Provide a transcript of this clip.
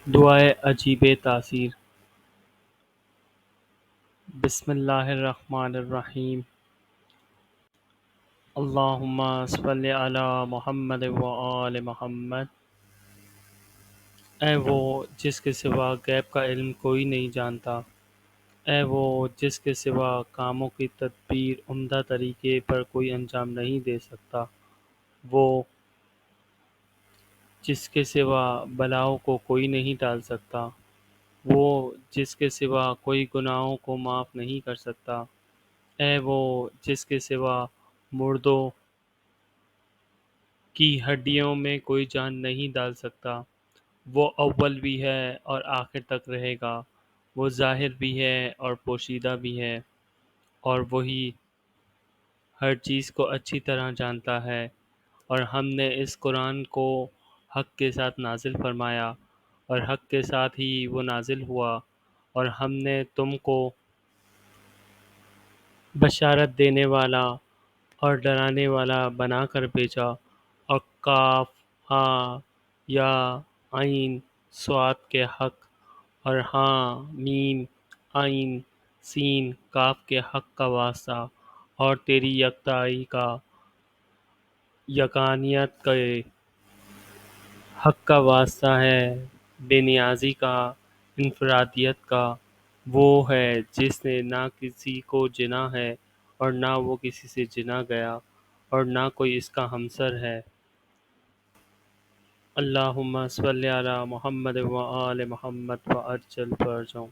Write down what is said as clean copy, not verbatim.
دعائے عجیب تاثیر۔ بسم اللہ الرحمن الرحیم۔ اللہم صلی علی محمد وآل محمد۔ اے وہ جس کے سوا غیب کا علم کوئی نہیں جانتا، اے وہ جس کے سوا کاموں کی تدبیر عمدہ طریقے پر کوئی انجام نہیں دے سکتا، وہ جس کے سوا بلاؤں کو کوئی نہیں ٹال سکتا، وہ جس کے سوا کوئی گناہوں کو معاف نہیں کر سکتا، اے وہ جس کے سوا مردوں کی ہڈیوں میں کوئی جان نہیں ڈال سکتا، وہ اول بھی ہے اور آخر تک رہے گا، وہ ظاہر بھی ہے اور پوشیدہ بھی ہے، اور وہی ہر چیز کو اچھی طرح جانتا ہے۔ اور ہم نے اس قرآن کو حق کے ساتھ نازل فرمایا، اور حق کے ساتھ ہی وہ نازل ہوا، اور ہم نے تم کو بشارت دینے والا اور ڈرانے والا بنا کر بھیجا۔ اور کاف ہاں یا عین صاد کے حق، اور ہاں میم عین سین کاف کے حق کا واسطہ، اور تیری یکتائی کا، یگانیت کے حق کا واسطہ ہے، بے نیازی کا، انفرادیت کا۔ وہ ہے جس نے نہ کسی کو جنا ہے اور نہ وہ کسی سے جنا گیا، اور نہ کوئی اس کا ہمسر ہے۔ اللہم صلی علی محمد وآل محمد وعجل فرجہم۔